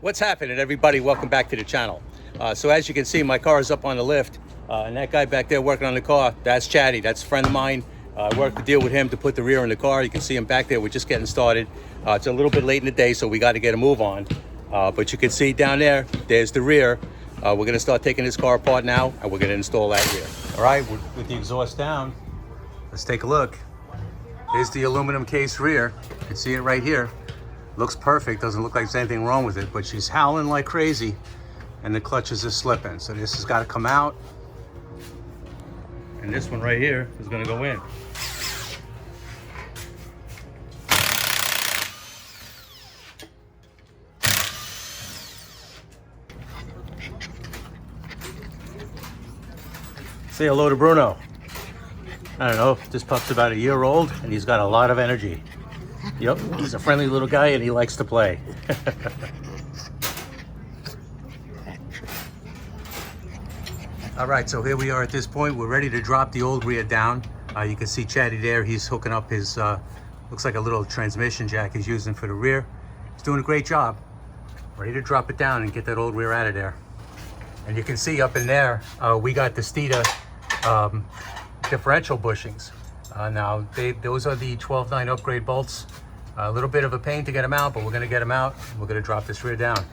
What's happening, everybody? Welcome back to the channel. So as you can see, my car is up on the lift, and that guy back there working on the car, that's Chatty. That's a friend of mine. I worked the deal with him to put the rear in the car. You can see him back there. We're just getting started. It's a little bit late in the day, so we got to get a move on. But you can see down there, there's the rear. We're going to start taking this car apart now, and we're going to install that rear. All right, with the exhaust down, let's take a look. Here's the aluminum case rear. You can see it right here. Looks perfect, doesn't look like there's anything wrong with it, but she's howling like crazy and the clutches are slipping. So this has got to come out. And this one right here is going to go in. Say hello to Bruno. I don't know, this pup's about a year old and he's got a lot of energy. Yep, he's a friendly little guy and he likes to play. All right, so here we are at this point. We're ready to drop the old rear down. You can see Chatty there. He's hooking up his, looks like a little transmission jack he's using for the rear. He's doing a great job. Ready to drop it down and get that old rear out of there. And you can see up in there, we got the Steeda differential bushings. Now, those are the 12-9 upgrade bolts. A little bit of a pain to get them out, but we're going to get them out. We're going to drop this rear down.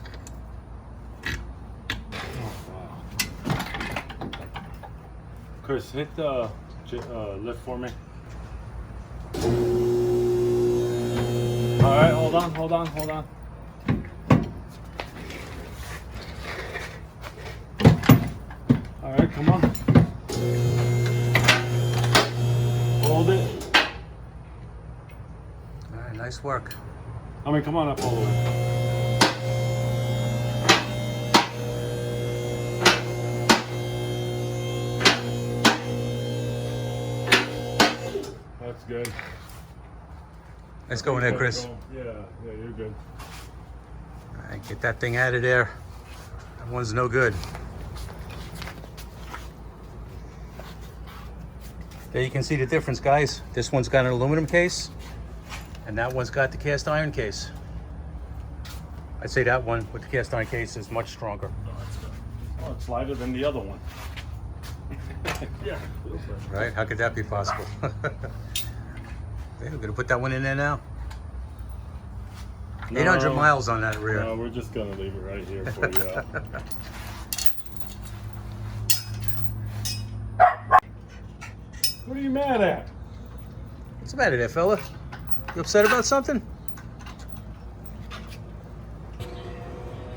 Chris, hit the lift for me. All right, hold on. All right, come on. Hold it. All right, nice work. I mean, come on up all the way. That's good. Let's go in there, Chris. Yeah, you're good. All right, get that thing out of there. That one's no good. There you can see the difference, guys. This one's got an aluminum case, and that one's got the cast iron case. I'd say that one with the cast iron case is much stronger. Oh, that's good. Oh, it's lighter than the other one. Yeah. Right? How could that be possible? Okay, we're gonna put that one in there now. 800 miles on that rear. No, we're just gonna leave it right here for you. What are you mad at? What's the matter there, fella? You upset about something?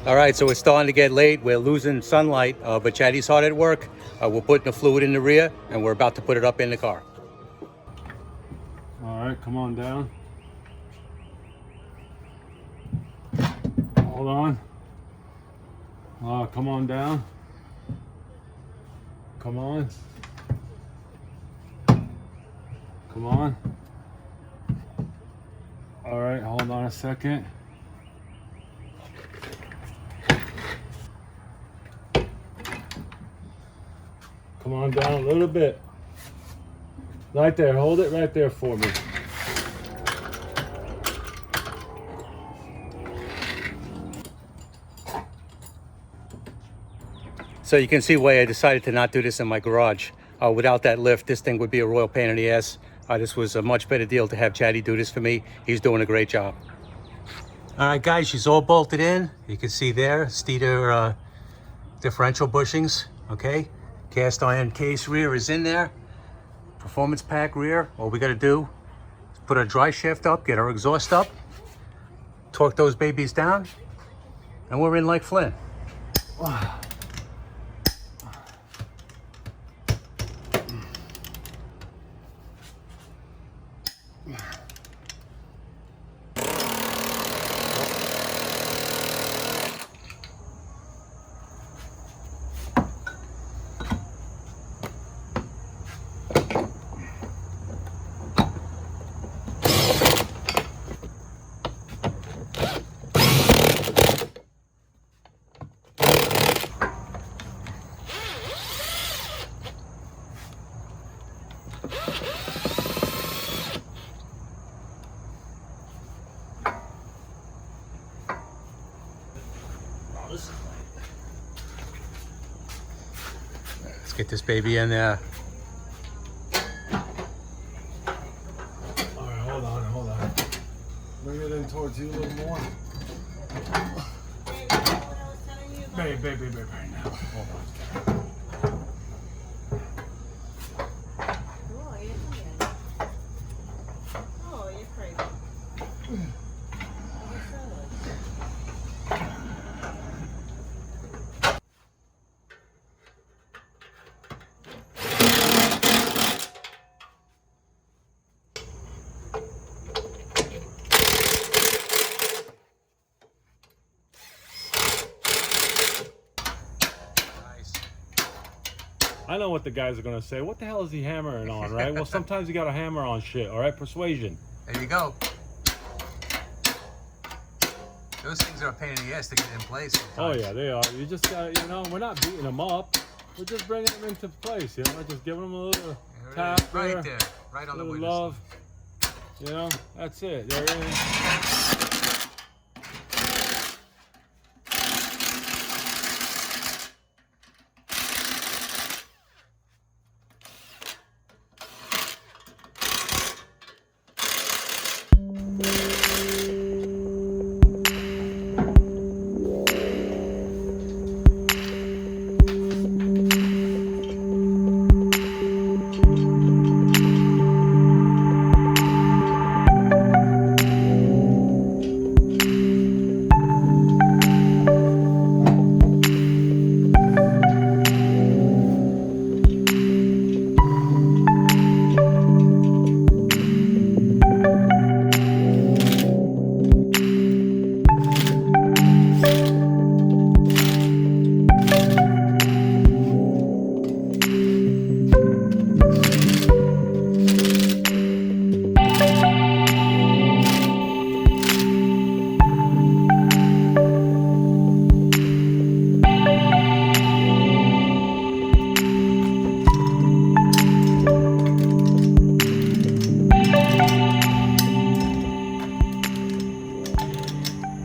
All right, so it's starting to get late. We're losing sunlight, but Chatty's hard at work. We're putting the fluid in the rear, and we're about to put it up in the car. All right, come on down. Hold on. Come on down. Come on. Come on. All right, hold on a second. Come on down a little bit. Right there, hold it right there for me. So you can see why I decided to not do this in my garage. Without that lift, this thing would be a royal pain in the ass. This was a much better deal to have Chatty do this for me. He's doing a great job. All right, guys, she's all bolted in. You can see there, Steeda differential bushings, okay? Cast iron case rear is in there. Performance pack rear. All we gotta do is put our dry shaft up, get our exhaust up, torque those babies down, and we're in like Flynn. Oh, this is Let's get this baby in there. all right, hold on. Bring it in towards you a little more. Babe, right now. Hold on. Oh, you're crazy. I know what the guys are gonna say. What the hell is he hammering on, right? Well, sometimes you gotta hammer on shit, all right? Persuasion. There you go. Those things are a pain in the ass to get in place sometimes. Oh yeah, they are. You just gotta, you know, we're not beating them up. We're just bringing them into place, you know, just giving them a little tap Right there, right on the little witness. love. You know, that's it. There it is.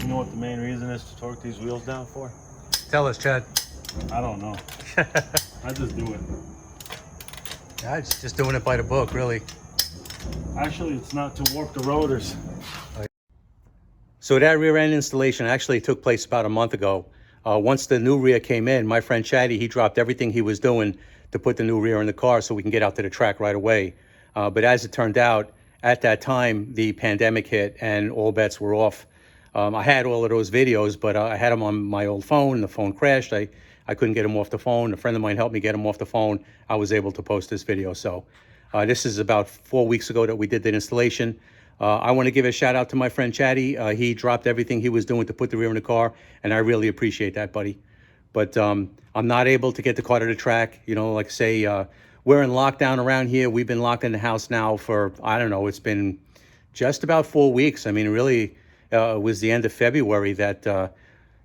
You know what the main reason is to torque these wheels down for? Tell us, Chad. I don't know. I just do it. Yeah, it's just doing it by the book, really. Actually, it's not to warp the rotors. So that rear end installation actually took place about a month ago. Once the new rear came in, my friend Chatty, he dropped everything he was doing to put the new rear in the car so we can get out to the track right away. But as it turned out, at that time, the pandemic hit and all bets were off. I had all of those videos, but I had them on my old phone, and the phone crashed. I couldn't get them off the phone. A friend of mine helped me get them off the phone. I was able to post this video. So this is about 4 weeks ago that we did the installation. I want to give a shout out to my friend Chatty. He dropped everything he was doing to put the rear in the car, and I really appreciate that, buddy. But I'm not able to get the car to the track. You know, like I say, we're in lockdown around here. We've been locked in the house now for, I don't know, it's been just about 4 weeks. I mean, really, it was the end of February that,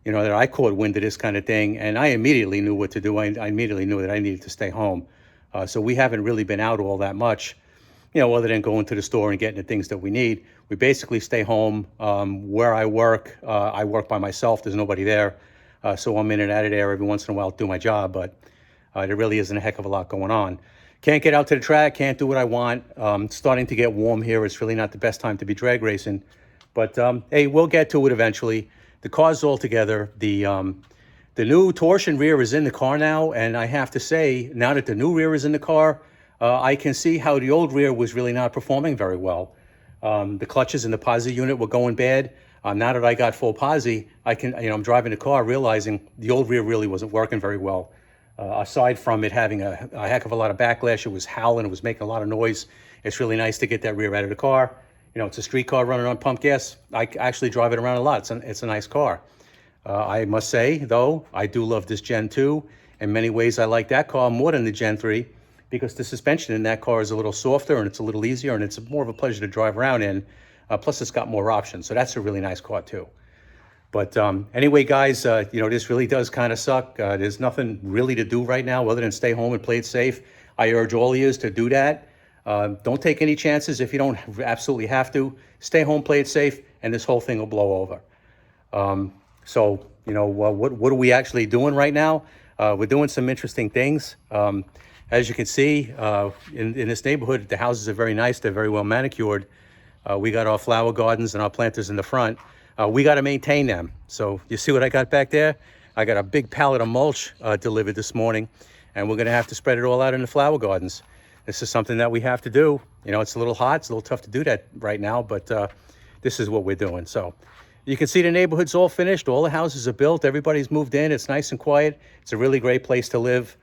you know, that I caught wind of this kind of thing, and I immediately knew what to do. I immediately knew that I needed to stay home. So we haven't really been out all that much, you know, other than going to the store and getting the things that we need. We basically stay home. Where I work by myself. There's nobody there. So I'm in and out of there every once in a while to do my job, but there really isn't a heck of a lot going on. Can't get out to the track, can't do what I want. It's starting to get warm here. It's really not the best time to be drag racing. But hey, we'll get to it eventually. The car's all together. The new torsion rear is in the car now, and I have to say, now that the new rear is in the car, I can see how the old rear was really not performing very well. The clutches in the posi unit were going bad. Now that I got full posi, I'm driving the car realizing the old rear really wasn't working very well. Aside from it having a heck of a lot of backlash, it was howling, it was making a lot of noise. It's really nice to get that rear out of the car. You know, it's a street car running on pump gas. I actually drive it around a lot. It's a nice car. I must say, though, I do love this Gen 2. In many ways, I like that car more than the Gen 3 because the suspension in that car is a little softer and it's a little easier and it's more of a pleasure to drive around in. Plus, it's got more options. So that's a really nice car, too. But anyway, guys, you know, this really does kind of suck. There's nothing really to do right now other than stay home and play it safe. I urge all of you to do that. Don't take any chances if you don't absolutely have to. Stay home, play it safe, and this whole thing will blow over. So you know, what are we actually doing right now? We're doing some interesting things. As you can see, in this neighborhood, the houses are very nice. They're very well manicured. We got our flower gardens and our planters in the front. We got to maintain them. So you see what I got back there? I got a big pallet of mulch delivered this morning, and we're going to have to spread it all out in the flower gardens. This is something that we have to do. You know, it's a little hot. It's a little tough to do that right now, but this is what we're doing. So you can see the neighborhood's all finished. All the houses are built. Everybody's moved in. It's nice and quiet. It's a really great place to live.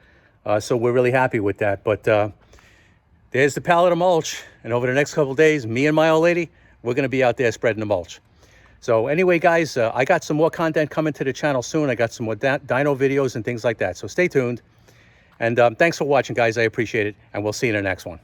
So we're really happy with that. But there's the pallet of mulch. And over the next couple of days, me and my old lady, we're going to be out there spreading the mulch. So anyway, guys, I got some more content coming to the channel soon. I got some more dyno videos and things like that. So stay tuned. And thanks for watching, guys. I appreciate it. And we'll see you in the next one.